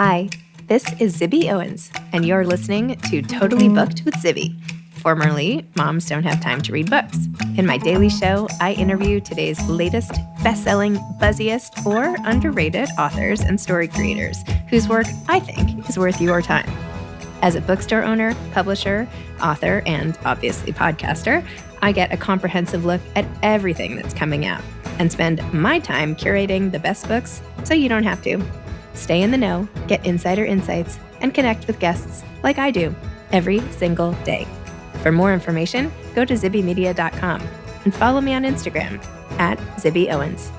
Hi, this is Zibby Owens, and you're listening to Totally Booked with Zibby, formerly Moms Don't Have Time to Read Books. In my daily show, I interview today's latest best-selling, buzziest, or underrated authors and story creators whose work I think is worth your time. As a bookstore owner, publisher, author, and obviously podcaster, I get a comprehensive look at everything that's coming out and spend my time curating the best books so you don't have to. Stay in the know, get insider insights, and connect with guests like I do every single day. For more information, go to zibbymedia.com and follow me on Instagram at Zibby Owens.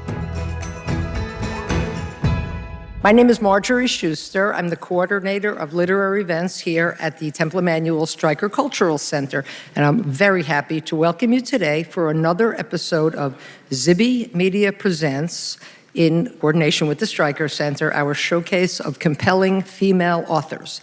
My name is Marjorie Schuster. I'm the coordinator of literary events here at the Temple Emmanuel Streicker Cultural Center, and I'm very happy to welcome you today for another episode of Zibby Media Presents, in coordination with the Streicker Center, our showcase of compelling female authors.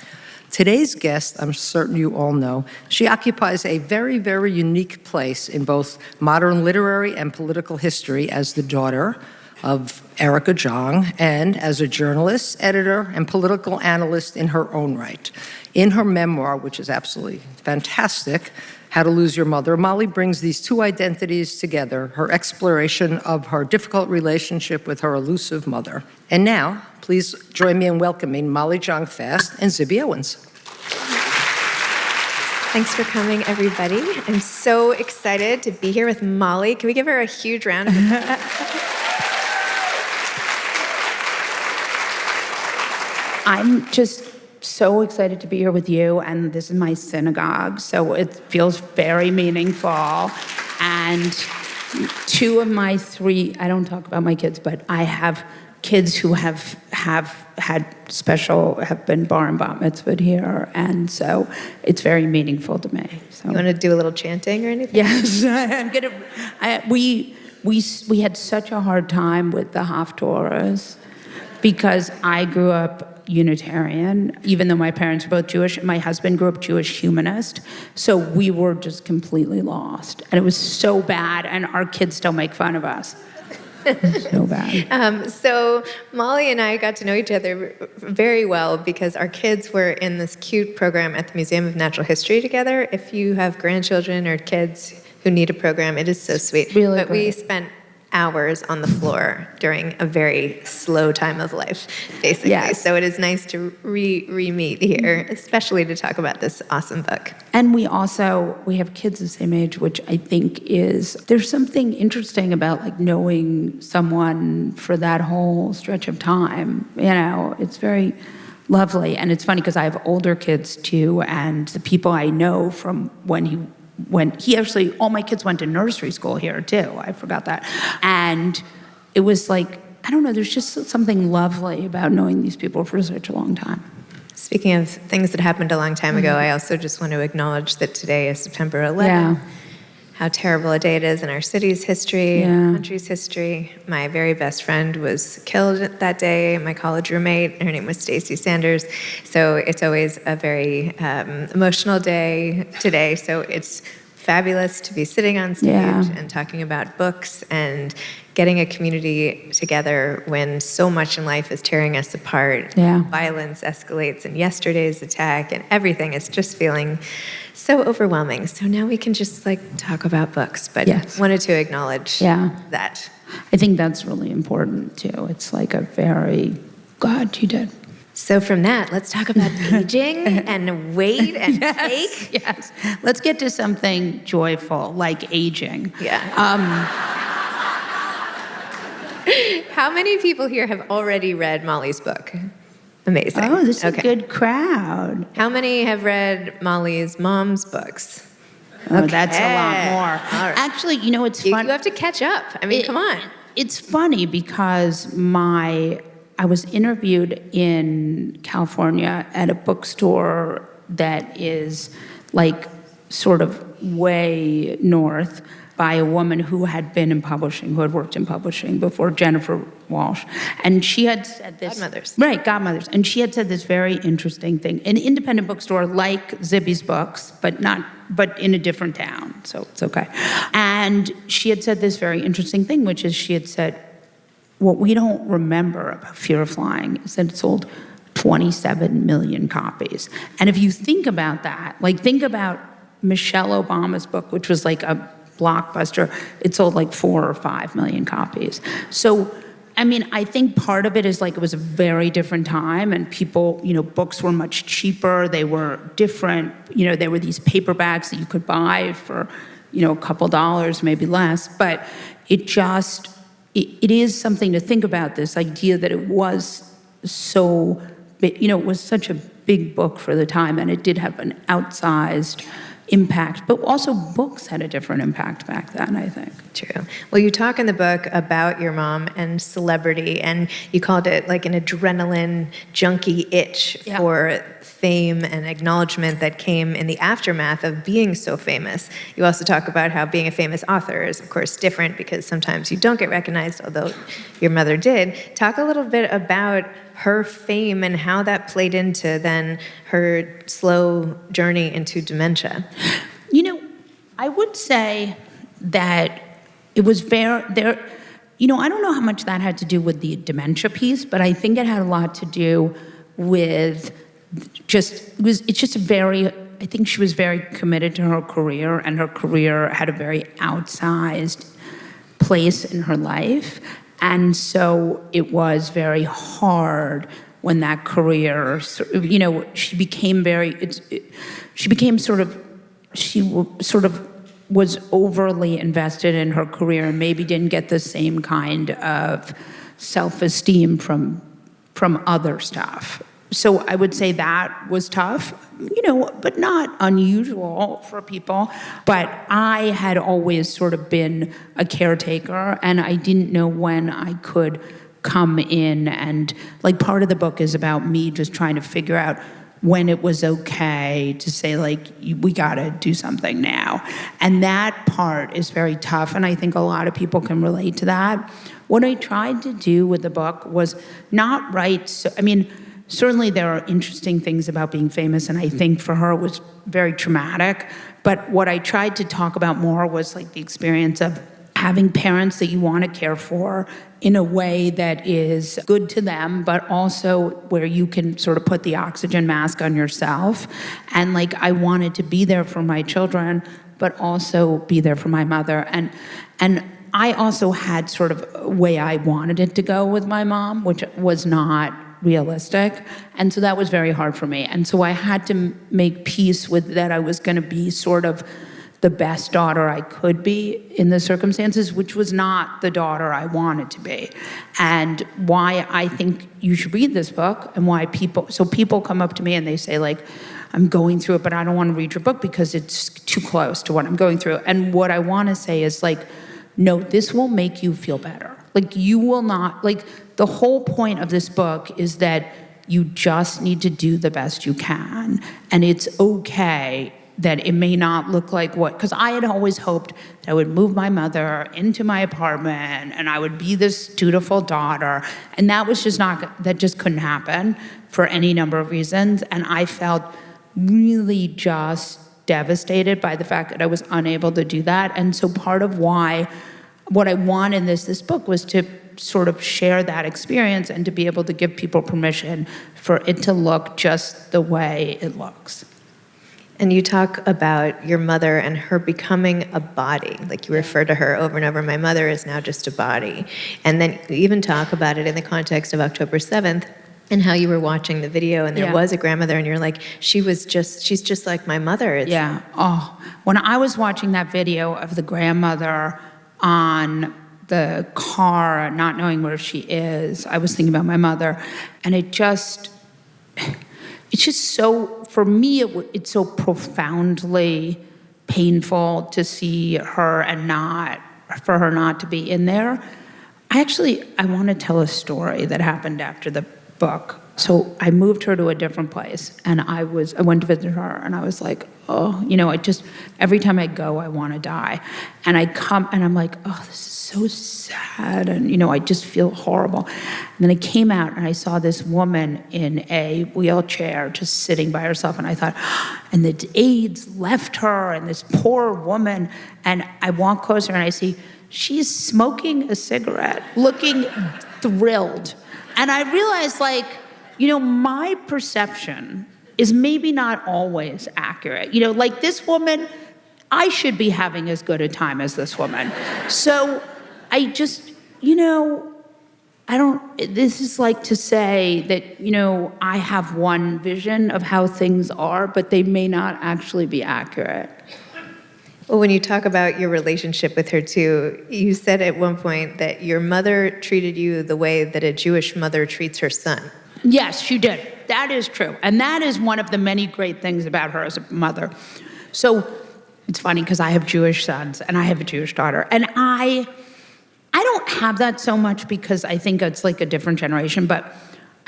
Today's guest, I'm certain you all know, she occupies a very, very unique place in both modern literary and political history as the daughter of Erica Jong and as a journalist, editor, and political analyst in her own right. In her memoir, which is absolutely fantastic, How to Lose Your Mother, Molly brings these two identities together, her exploration of her difficult relationship with her elusive mother. And now, please join me in welcoming Molly Jong-Fast and Zibby Owens. Thanks for coming, everybody. I'm so excited to be here with Molly. Can we give her a huge round of applause? I'm just so excited to be here with you, and this is my synagogue, so it feels very meaningful. And two of my three, I don't talk about my kids, but I have kids who have been bar and bat mitzvahed here, and so it's very meaningful to me. So. You want to do a little chanting or anything? Yes, I'm gonna. We had such a hard time with the Haftorahs because I grew up Unitarian, even though my parents were both Jewish. My husband grew up Jewish humanist, so we were just completely lost, and it was so bad, and our kids still make fun of us. So bad. So Molly and I got to know each other very well because our kids were in this cute program at the Museum of Natural History together. If you have grandchildren or kids who need a program, it is so sweet. Really but great. We spent hours on the floor during a very slow time of life, basically. Yes. So it is nice to re-meet here, especially to talk about this awesome book. And we have kids the same age, which I think there's something interesting about like knowing someone for that whole stretch of time. You know, it's very lovely. And it's funny because I have older kids too, and the people I know from when all my kids went to nursery school here too. I forgot that. And it was like, I don't know, there's just something lovely about knowing these people for such a long time. Speaking of things that happened a long time ago, I also just want to acknowledge that today is September 11th. Yeah. How terrible a day it is in our city's history, country's history. My very best friend was killed that day, my college roommate. Her name was Stacy Sanders. So it's always a very emotional day today. So it's fabulous to be sitting on stage and talking about books and getting a community together when so much in life is tearing us apart. Yeah. Violence escalates, and yesterday's attack and everything is just feeling so overwhelming. So now we can just talk about books, but wanted to acknowledge that. I think that's really important too. It's like a very, God, you did. So from that, let's talk about aging and weight and cake. Yes, let's get to something joyful like aging. Yeah. How many people here have already read Molly's book? Amazing. Oh, this is a good crowd. How many have read Molly's mom's books? Oh, that's a lot more. All right. Actually, you know, it's fun. You have to catch up. I mean, come on. It's funny because I was interviewed in California at a bookstore that is like sort of way north by a woman who had been in publishing, who had worked in publishing before, Jennifer Walsh. And she had said this. Godmothers. Right, Godmothers. And she had said this very interesting thing. An independent bookstore like Zibby's Books, but in a different town, so it's okay. And she had said this very interesting thing, which is she had said, what we don't remember about Fear of Flying is that it sold 27 million copies. And if you think about that, like think about Michelle Obama's book, which was like a blockbuster. It sold like 4 or 5 million copies. So, I mean, I think part of it is like it was a very different time, and people, books were much cheaper. They were different. There were these paperbacks that you could buy for, a couple dollars, maybe less. But it is something to think about, this idea that it was so, it was such a big book for the time, and it did have an outsized impact, but also books had a different impact back then, I think. True. Well, you talk in the book about your mom and celebrity, and you called it like an adrenaline junkie itch for fame and acknowledgement that came in the aftermath of being so famous. You also talk about how being a famous author is, of course, different because sometimes you don't get recognized, although your mother did. Talk a little bit about her fame and how that played into then her slow journey into dementia. I would say that it was I don't know how much that had to do with the dementia piece, but I think it had a lot to do with I think she was very committed to her career, and her career had a very outsized place in her life. And so it was very hard when that career, she was overly invested in her career and maybe didn't get the same kind of self-esteem from other stuff. So I would say that was tough, but not unusual for people. But I had always sort of been a caretaker, and I didn't know when I could come in. And like part of the book is about me just trying to figure out when it was okay to say, like, we got to do something now. And that part is very tough, and I think a lot of people can relate to that. What I tried to do with the book was not write, certainly there are interesting things about being famous, and I think for her it was very traumatic. But what I tried to talk about more was like the experience of having parents that you want to care for in a way that is good to them, but also where you can sort of put the oxygen mask on yourself. And like, I wanted to be there for my children, but also be there for my mother. And I also had sort of a way I wanted it to go with my mom, which was not realistic. And so that was very hard for me. And so I had to make peace with that. I was going to be sort of the best daughter I could be in the circumstances, which was not the daughter I wanted to be. And why I think you should read this book, and why people come up to me and they say, like, I'm going through it, but I don't want to read your book because it's too close to what I'm going through. And what I want to say is, like, no, this will make you feel better. Like, you will not, like, the whole point of this book is that you just need to do the best you can. And it's okay that it may not look like because I had always hoped that I would move my mother into my apartment and I would be this dutiful daughter. And that was that just couldn't happen for any number of reasons. And I felt really just devastated by the fact that I was unable to do that. And so part of what I wanted in this book was to sort of share that experience and to be able to give people permission for it to look just the way it looks. And you talk about your mother and her becoming a body. Like, you refer to her over and over, my mother is now just a body. And then you even talk about it in the context of October 7th and how you were watching the video and there was a grandmother and you're like, she's just like my mother. Yeah. Oh, when I was watching that video of the grandmother on the car, not knowing where she is, I was thinking about my mother. And it's just so, for me, it's so profoundly painful to see her and for her not to be in there. I want to tell a story that happened after the book. So I moved her to a different place, and I went to visit her, and I was like, oh, every time I go, I want to die. And I come, and I'm like, oh, this is so sad, and, I just feel horrible. And then I came out, and I saw this woman in a wheelchair just sitting by herself, and I thought, and the AIDS left her, and this poor woman, and I walk closer, and I see she's smoking a cigarette, looking thrilled. And I realized, like, my perception is maybe not always accurate. Like this woman, I should be having as good a time as this woman. So I just, this is like to say that, I have one vision of how things are, but they may not actually be accurate. Well, when you talk about your relationship with her too, you said at one point that your mother treated you the way that a Jewish mother treats her son. Yes, she did. That is true. And that is one of the many great things about her as a mother. So it's funny because I have Jewish sons and I have a Jewish daughter. And I don't have that so much because I think it's like a different generation, but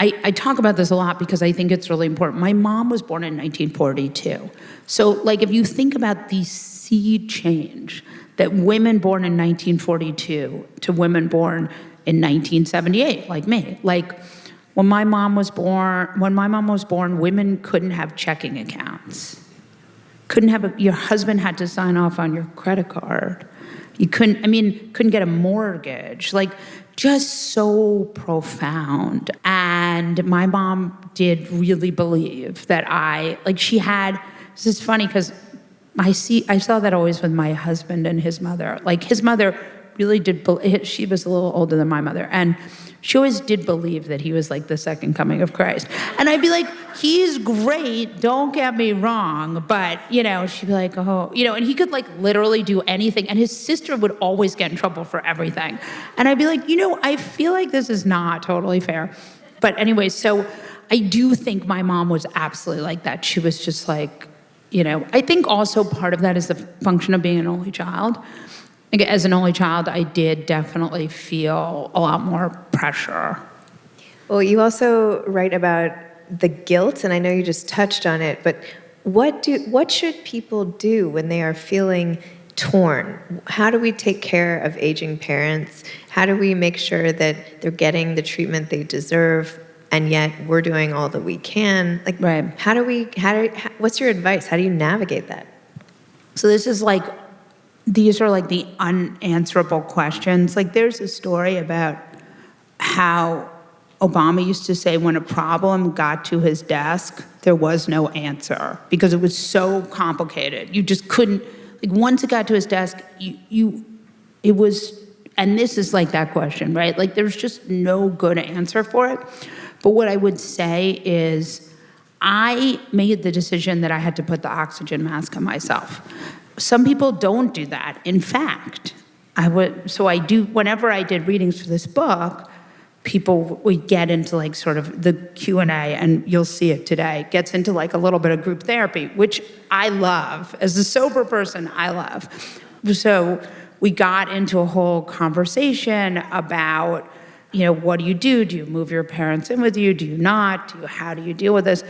I talk about this a lot because I think it's really important. My mom was born in 1942. So like if you think about the sea change that women born in 1942 to women born in 1978, like me, like when my mom was born, women couldn't have checking accounts. Your husband had to sign off on your credit card. You couldn't get a mortgage. Like, just so profound. And my mom did really believe that this is funny because I saw that always with my husband and his mother. Like, his mother really did, she was a little older than my mother, and she always did believe that he was like the second coming of Christ. And I'd be like, he's great, don't get me wrong, but, she'd be like, oh, and he could like literally do anything, and his sister would always get in trouble for everything. And I'd be like, I feel like this is not totally fair. But anyway, so I do think my mom was absolutely like that. She was just like, I think also part of that is the function of being an only child. Like, as an only child, I did definitely feel a lot more pressure. Well, you also write about the guilt, and I know you just touched on it, but what should people do when they are feeling torn? How do we take care of aging parents? How do we make sure that they're getting the treatment they deserve, and yet we're doing all that we can? Like, right. What's your advice? How do you navigate that? So these are like the unanswerable questions. Like, there's a story about how Obama used to say when a problem got to his desk, there was no answer because it was so complicated. You just couldn't, like, once it got to his desk, it was, and this is like that question, right? Like, there's just no good answer for it. But what I would say is I made the decision that I had to put the oxygen mask on myself. Some people don't do that. In fact, whenever I did readings for this book, people would get into like sort of the Q&A, and you'll see it today, gets into like a little bit of group therapy, which I love. As a sober person, I love. So we got into a whole conversation about, what do you do? Do you move your parents in with you? Do you not? How do you deal with this?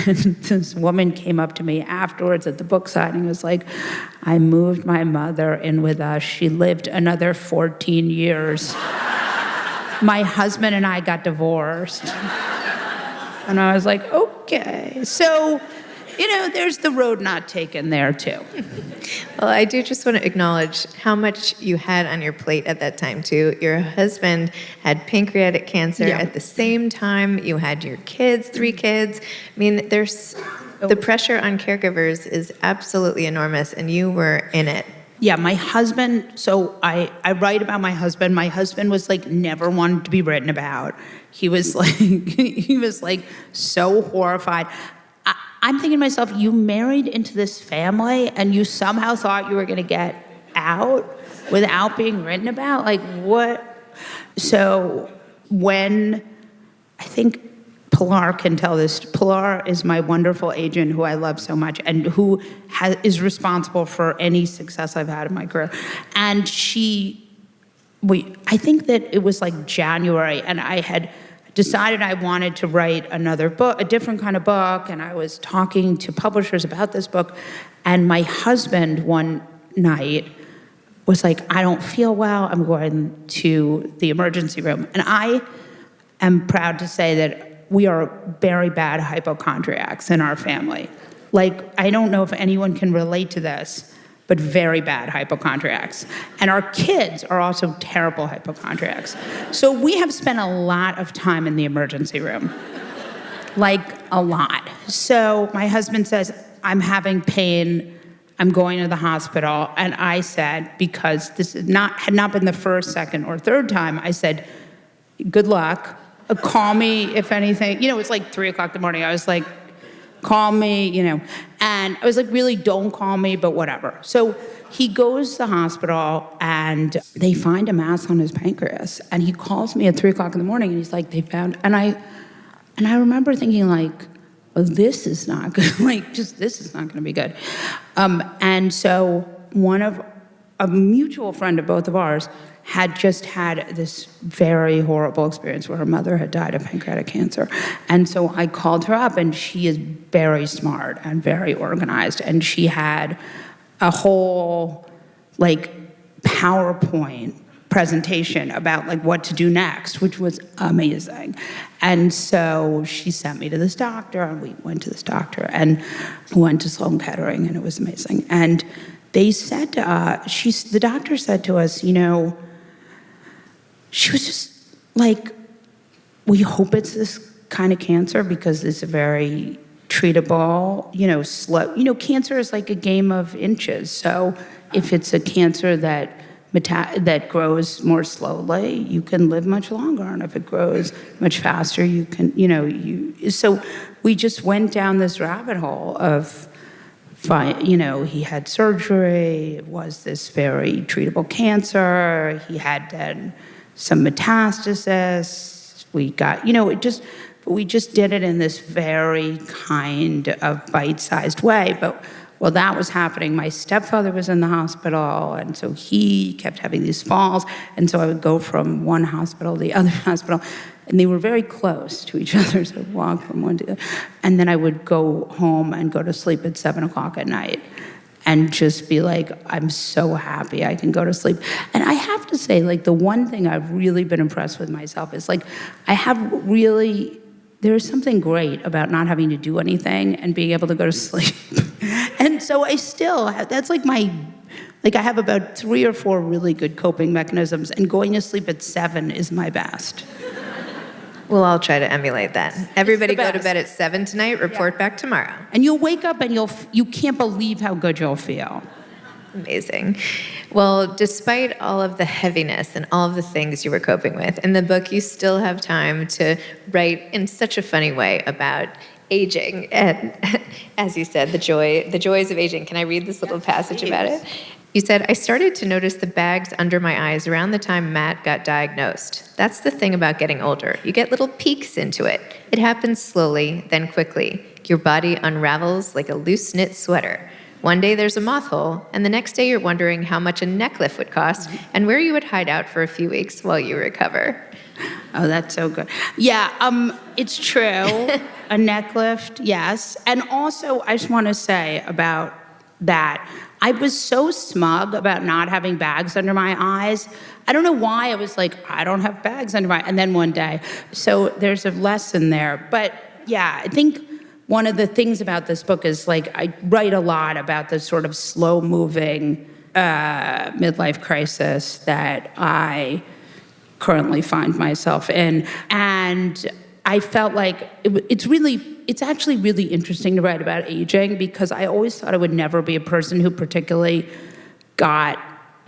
And this woman came up to me afterwards at the book signing and was like, I moved my mother in with us. She lived another 14 years. My husband and I got divorced. And I was like, okay. So, there's the road not taken there too. Well, I do just want to acknowledge how much you had on your plate at that time too. Your husband had pancreatic cancer at the same time. You had your kids, 3 kids. I mean, the pressure on caregivers is absolutely enormous, and you were in it. Yeah, my husband, so I write about my husband. My husband was like never wanted to be written about. He was like so horrified. I'm thinking to myself, you married into this family and you somehow thought you were going to get out without being written about? Like, what? So when, I think Pilar can tell this. Pilar is my wonderful agent who I love so much and who is responsible for any success I've had in my career. And I think that it was like January, and I had decided I wanted to write another book, a different kind of book, and I was talking to publishers about this book, and my husband one night was like, I don't feel well, I'm going to the emergency room. And I am proud to say that we are very bad hypochondriacs in our family. Like, I don't know if anyone can relate to this, but very bad hypochondriacs. And our kids are also terrible hypochondriacs. So we have spent a lot of time in the emergency room. like a lot. So my husband says, I'm having pain, I'm going to the hospital. And I said, because this had not been the first, second, or third time, I said, good luck. Call me if anything. It's like 3 o'clock in the morning. I was like, call me, And I was like, really, don't call me, but whatever. So he goes to the hospital, and they find a mass on his pancreas. And he calls me at 3 o'clock in the morning, and he's like, they found... And I remember thinking, like, well, this is not good. This is not going to be good. And so a mutual friend of both of ours had just had this very horrible experience where her mother had died of pancreatic cancer. And so I called her up, and she is very smart and very organized. And she had a whole, PowerPoint presentation about, what to do next, which was amazing. And so she sent me to this doctor, and we went to this doctor, and went to Sloan Kettering, and it was amazing. And they said the doctor said to us, she was just like, we hope it's this kind of cancer because it's a very treatable, slow. Cancer is like a game of inches. So if it's a cancer that grows more slowly, you can live much longer. And if it grows much faster, you can, So we just went down this rabbit hole of, he had surgery. It was this very treatable cancer. He had then some metastasis. We got, we just did it in this very kind of bite-sized way. But while that was happening, my stepfather was in the hospital, and so he kept having these falls. And so I would go from one hospital to the other hospital, and they were very close to each other, so I'd walk from one to the other. And then I would go home and go to sleep at 7 o'clock at night and just be like, I'm so happy I can go to sleep. And I have to say, the one thing I've really been impressed with myself is, there's something great about not having to do anything and being able to go to sleep. And so I still, that's I have about 3 or 4 really good coping mechanisms, and going to sleep at 7 is my best. We'll all try to emulate that. Everybody go to bed at 7 tonight, report back tomorrow. And you'll wake up and you can't believe how good you'll feel. Amazing. Well, despite all of the heaviness and all of the things you were coping with, in the book you still have time to write in such a funny way about aging and, as you said, the joys of aging. Can I read this little passage about it? You said, I started to notice the bags under my eyes around the time Matt got diagnosed. That's the thing about getting older. You get little peeks into it. It happens slowly, then quickly. Your body unravels like a loose-knit sweater. One day there's a moth hole, and the next day you're wondering how much a neck lift would cost and where you would hide out for a few weeks while you recover. Oh, that's so good. Yeah, it's true. A neck lift, yes. And also, I just want to say about that, I was so smug about not having bags under my eyes. I don't know why I was like, I don't have bags under my eyes. And then one day. So there's a lesson there. But yeah, I think one of the things about this book is I write a lot about the sort of slow-moving midlife crisis that I currently find myself in. And I felt like it's actually really interesting to write about aging, because I always thought I would never be a person who particularly I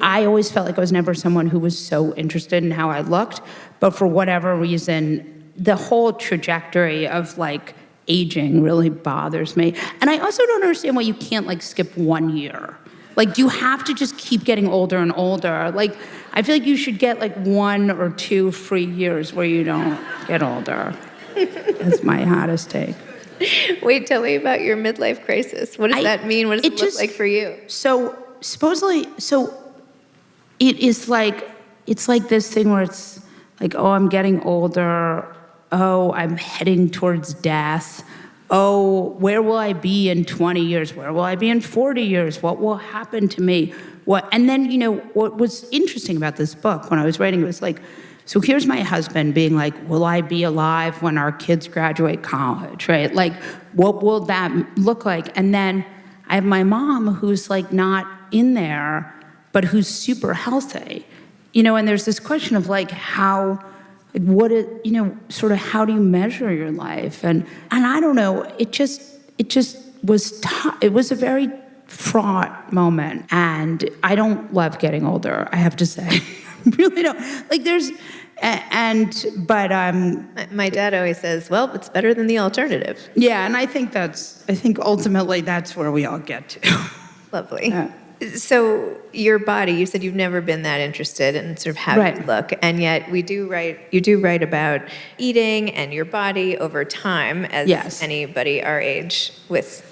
always felt like I was never someone who was so interested in how I looked, but for whatever reason, the whole trajectory of aging really bothers me. And I also don't understand why you can't skip 1 year. You have to just keep getting older and older. I feel like you should get 1 or 2 free years where you don't get older. That's my hottest take. Wait, tell me about your midlife crisis. What does that mean? What does it look like for you? So supposedly, it is it's this thing where it's oh, I'm getting older. Oh, I'm heading towards death. Oh, where will I be in 20 years? Where will I be in 40 years? What will happen to me? And then, what was interesting about this book when I was writing it was so here's my husband being will I be alive when our kids graduate college, right? What will that look like? And then I have my mom who's not in there, but who's super healthy, and there's this question of how, like what it, sort of how do you measure your life? And I don't know, it just was tough. It was a very fraught moment, and I don't love getting older, I have to say. Really don't. Like My dad always says, well, it's better than the alternative. Yeah, and I think ultimately that's where we all get to. Lovely. So your body, you said you've never been that interested in sort of how you look, and yet you do write about eating and your body over time, as anybody our age with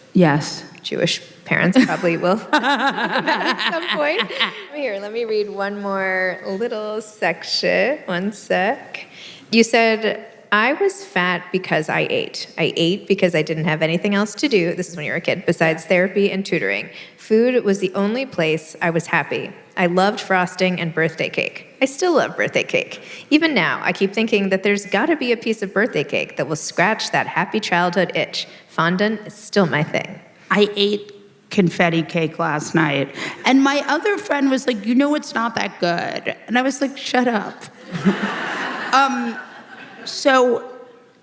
Jewish parents probably will at some point. Here, let me read one more little section. One sec. You said, I was fat because I ate. I ate because I didn't have anything else to do, this is when you were a kid, besides therapy and tutoring. Food was the only place I was happy. I loved frosting and birthday cake. I still love birthday cake. Even now, I keep thinking that there's gotta be a piece of birthday cake that will scratch that happy childhood itch. Fondant is still my thing. I ate confetti cake last night, and my other friend was like, it's not that good. And I was like, shut up. So,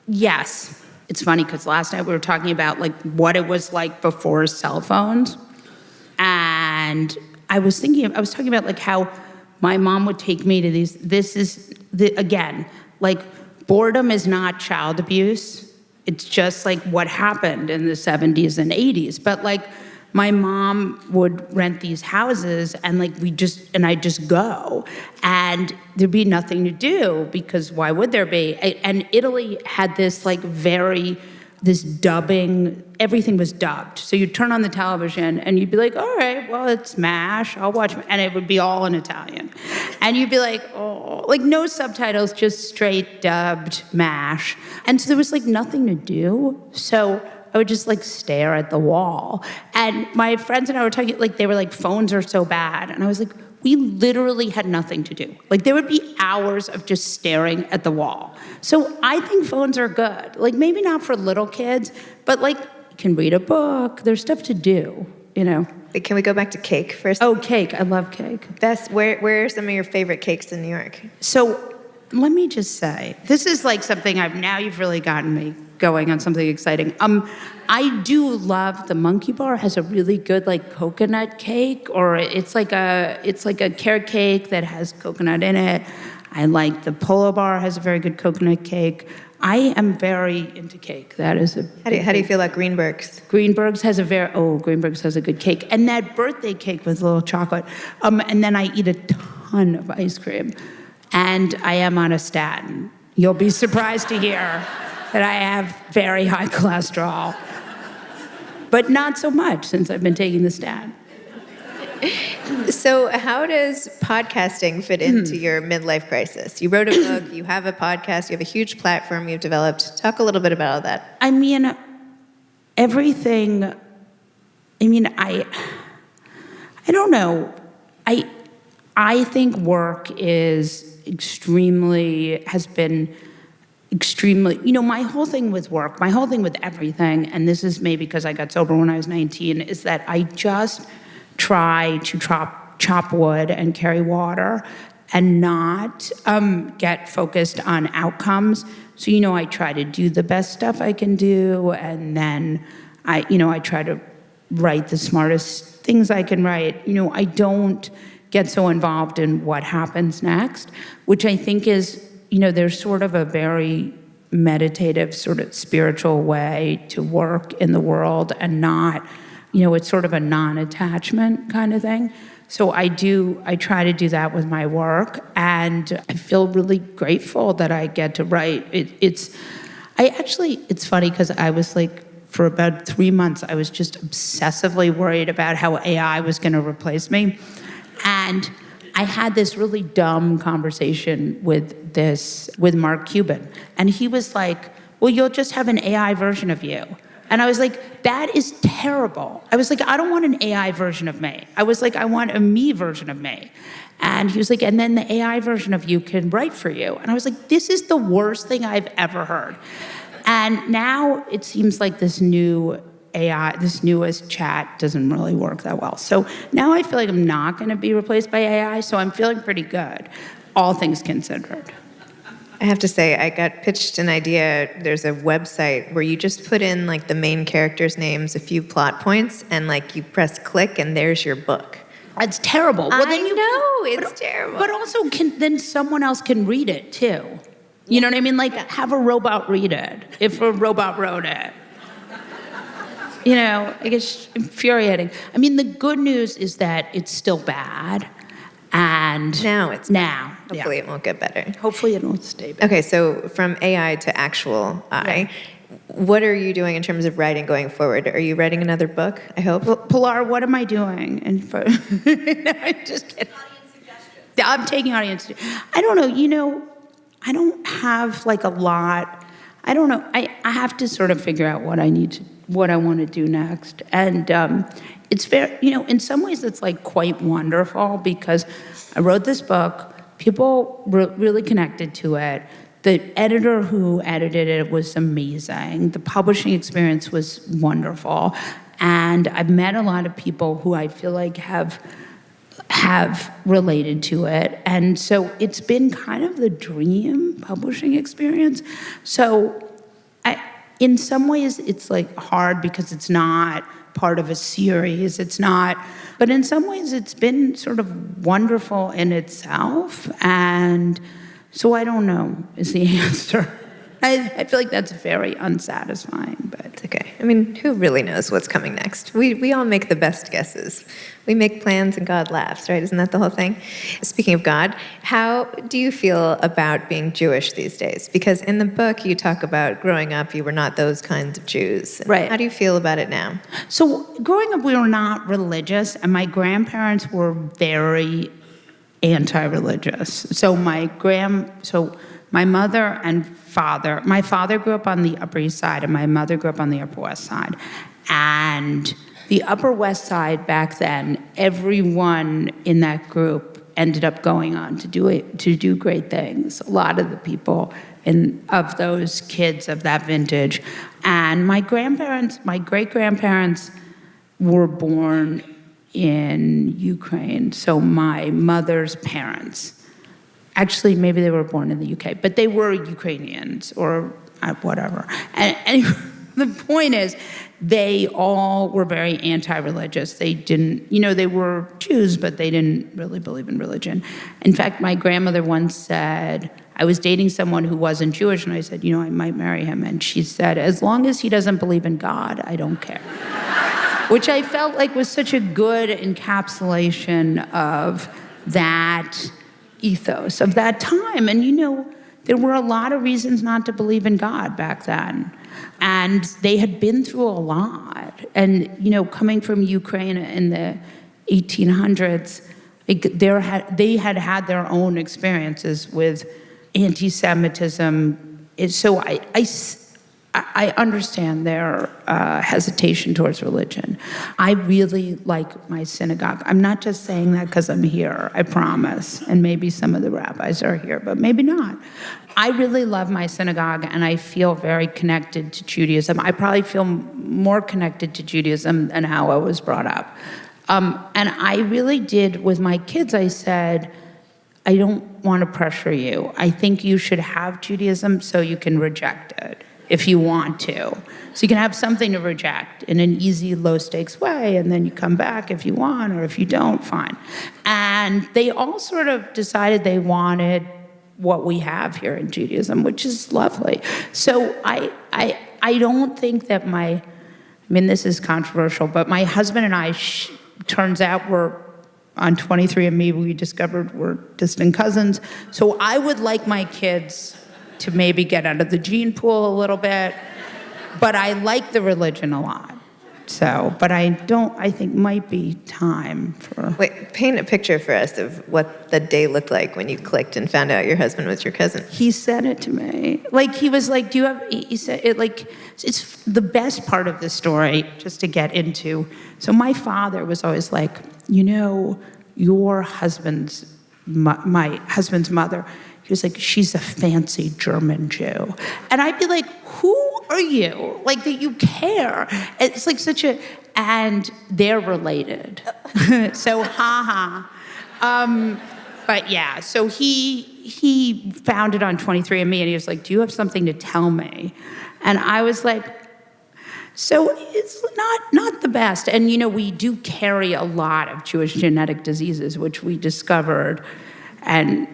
yes, it's funny because last night we were talking about like what it was like before cell phones. And I was talking about like how my mom would take me to again, like boredom is not child abuse. It's just like what happened in the 70s and 80s. But like my mom would rent these houses and like I'd just go and there'd be nothing to do because why would there be? And Italy had this like this dubbing, everything was dubbed. So you'd turn on the television and you'd be like, all right, well, it's MASH, I'll watch, and it would be all in Italian. And you'd be like, oh, like no subtitles, just straight dubbed MASH. And so there was like nothing to do. So I would just like stare at the wall. And my friends and I were talking, like they were like, phones are so bad. And I was like, we literally had nothing to do. Like there would be hours of just staring at the wall. So I think phones are good. Like maybe not for little kids, but like you can read a book. There's stuff to do, Can we go back to cake for a second? Oh, cake. I love cake. Where are some of your favorite cakes in New York? So let me just say, this is like something now you've really gotten me going on something exciting. I do love the Monkey Bar has a really good like coconut cake, or it's like a carrot cake that has coconut in it. I like the Polo Bar has a very good coconut cake. I am very into cake. That is a How do you feel about Greenberg's? Greenberg's has a good cake. And that birthday cake with a little chocolate. And then I eat a ton of ice cream. And I am on a statin. You'll be surprised to hear that I have very high cholesterol. But not so much since I've been taking the statin. So how does podcasting fit into your midlife crisis? You wrote a book, you have a podcast, you have a huge platform you've developed. Talk a little bit about all that. I mean, everything, I don't know. I think work has been extremely, my whole thing with work, my whole thing with everything, and this is maybe because I got sober when I was 19, is that I just try to chop wood and carry water and not get focused on outcomes. So, I try to do the best stuff I can do, and then I try to write the smartest things I can write. I don't get so involved in what happens next, which I think is, there's sort of a very meditative, sort of spiritual way to work in the world and not, it's sort of a non-attachment kind of thing. So I try to do that with my work, and I feel really grateful that I get to write. It's funny because I was like, for about 3 months, I was just obsessively worried about how AI was going to replace me. And I had this really dumb conversation with Mark Cuban. And he was like, well, you'll just have an AI version of you. And I was like, that is terrible. I was like, I don't want an AI version of me. I was like, I want a me version of me. And he was like, and then the AI version of you can write for you. And I was like, this is the worst thing I've ever heard. And now it seems like this new AI, this newest chat doesn't really work that well. So now I feel like I'm not going to be replaced by AI, so I'm feeling pretty good, all things considered. I have to say, I got pitched an idea. There's a website where you just put in like the main characters' names, a few plot points, and like you press click, and there's your book. It's terrible. Well, then It's terrible. But also, then someone else can read it too. You know what I mean? Like, have a robot read it if a robot wrote it. You know, it's infuriating. I mean, the good news is that it's still bad. And now it's now. Hopefully it won't get better. Hopefully it won't stay bad. Okay, so from AI to actual I, what are you doing in terms of writing going forward? Are you writing another book, I hope? Well, Pilar, what am I doing? No, I'm just kidding. I'm taking audience. I don't know. You know, I don't have like a lot. I don't know. I have to sort of figure out what I want to do next. And it's very, you know, in some ways it's like quite wonderful because I wrote this book. People really connected to it. The editor who edited it was amazing. The publishing experience was wonderful. And I've met a lot of people who I feel like have related to it. And so it's been kind of the dream publishing experience. So in some ways it's like hard because it's not part of a series. It's not, but in some ways it's been sort of wonderful in itself. And so I don't know is the answer. I feel like that's very unsatisfying, but it's okay. I mean, who really knows what's coming next? We all make the best guesses. We make plans and God laughs, right? Isn't that the whole thing? Speaking of God, how do you feel about being Jewish these days? Because in the book you talk about growing up, you were not those kinds of Jews. Right. How do you feel about it now? So growing up, we were not religious, and my grandparents were very anti-religious. So my mother and father, my father grew up on the Upper East Side and my mother grew up on the Upper West Side. And the Upper West Side back then, everyone in that group ended up going on to do great things. A lot of the people of those kids of that vintage. And my great-grandparents were born in Ukraine. So my mother's parents. Actually, maybe they were born in the UK, but they were Ukrainians or whatever. And the point is, they all were very anti-religious. They didn't, they were Jews, but they didn't really believe in religion. In fact, my grandmother once said, I was dating someone who wasn't Jewish, and I said, I might marry him. And she said, as long as he doesn't believe in God, I don't care. Which I felt like was such a good encapsulation of that ethos of that time. And there were a lot of reasons not to believe in God back then. And they had been through a lot. And, coming from Ukraine in the 1800s, they had their own experiences with anti-Semitism. So I understand their hesitation towards religion. I really like my synagogue. I'm not just saying that because I'm here, I promise. And maybe some of the rabbis are here, but maybe not. I really love my synagogue, and I feel very connected to Judaism. I probably feel more connected to Judaism than how I was brought up. And I really did, with my kids, I said, I don't want to pressure you. I think you should have Judaism so you can reject it if you want to. So you can have something to reject in an easy, low-stakes way, and then you come back if you want, or if you don't, fine. And they all sort of decided they wanted what we have here in Judaism, which is lovely. So I don't think that this is controversial, but my husband and I, turns out we're on 23andMe, we discovered we're distant cousins. So I would like my kids to maybe get out of the gene pool a little bit, but I like the religion a lot. So, but I think might be time for... Wait, paint a picture for us of what the day looked like when you clicked and found out your husband was your cousin. He said it to me. He was like, he said it it's the best part of this story, just to get into. So my father was always like, your husband's, my husband's mother, he was like, she's a fancy German Jew. And I'd be like, who are you? That you care. It's like and they're related. So, haha. But yeah, so he he found it on 23andMe, and he was like, do you have something to tell me? And I was like, so it's not the best. And, we do carry a lot of Jewish genetic diseases, which we discovered. And,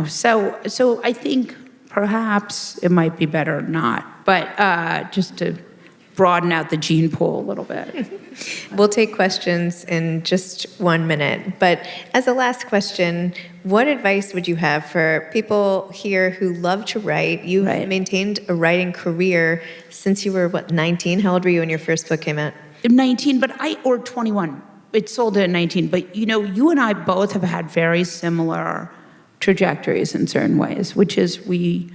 so I think perhaps it might be better not. But just to broaden out the gene pool a little bit. We'll take questions in just 1 minute. But as a last question, what advice would you have for people here who love to write? You've maintained a writing career since you were, 19? How old were you when your first book came out? 19, or 21. It sold at 19. But, you and I both have had very similar trajectories in certain ways, which is we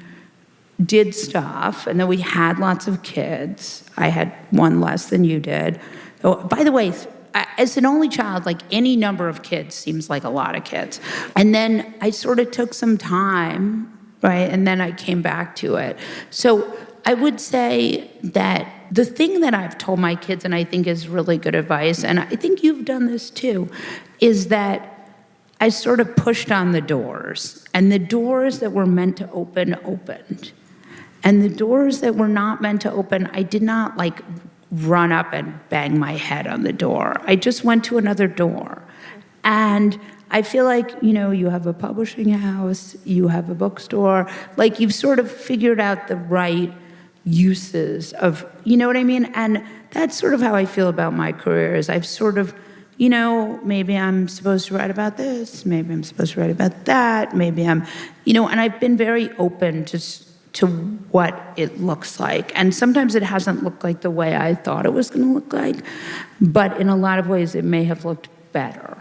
did stuff, and then we had lots of kids. I had one less than you did. Oh, by the way, as an only child, like any number of kids seems like a lot of kids. And then I sort of took some time, right? And then I came back to it. So I would say that the thing that I've told my kids, and I think is really good advice, and I think you've done this too, is that I sort of pushed on the doors, and the doors that were meant to open, opened. And the doors that were not meant to open, I did not run up and bang my head on the door. I just went to another door. And I feel like, you have a publishing house, you have a bookstore, you've sort of figured out the right uses of, you know what I mean? And that's sort of how I feel about my career, is I've sort of, maybe I'm supposed to write about this, maybe I'm supposed to write about that, maybe I'm, and I've been very open to what it looks like. And sometimes it hasn't looked like the way I thought it was going to look like, but in a lot of ways it may have looked better.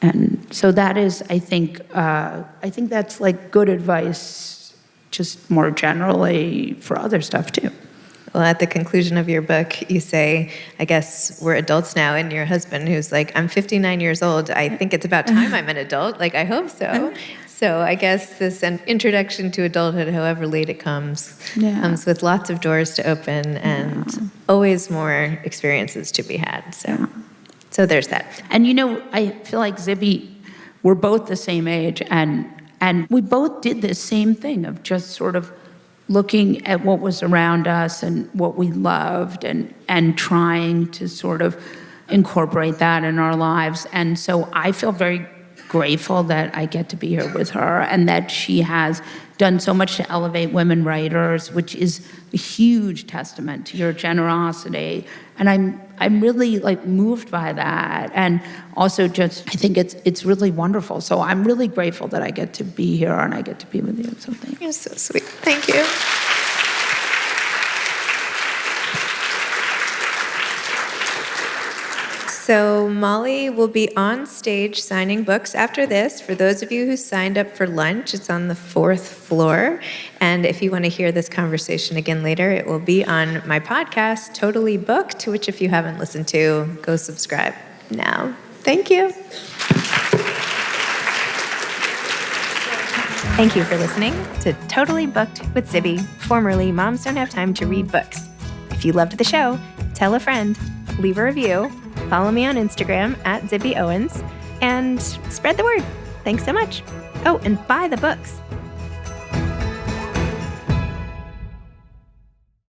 And so that is, I think that's good advice, just more generally for other stuff too. Well, at the conclusion of your book, you say, I guess we're adults now, and your husband, who's like, I'm 59 years old, I think it's about time I'm an adult. I hope so. So I guess this introduction to adulthood, however late it comes, comes with lots of doors to open and always more experiences to be had. So there's that. And I feel like Zibby, we're both the same age, and we both did the same thing of just sort of looking at what was around us and what we loved and trying to sort of incorporate that in our lives. And so I feel very grateful that I get to be here with her, and that she has done so much to elevate women writers, which is a huge testament to your generosity. And I'm really moved by that, and also just I think it's really wonderful. So I'm really grateful that I get to be here and I get to be with you. So thank you. You're so sweet. Thank you. So Molly will be on stage signing books after this. For those of you who signed up for lunch, it's on the 4th floor. And if you want to hear this conversation again later, it will be on my podcast, Totally Booked, to which if you haven't listened to, go subscribe now. Thank you. Thank you for listening to Totally Booked with Zibby, formerly Moms Don't Have Time to Read Books. If you loved the show, tell a friend, leave a review, follow me on Instagram @ZibbyOwens, and spread the word. Thanks so much. Oh, and buy the books.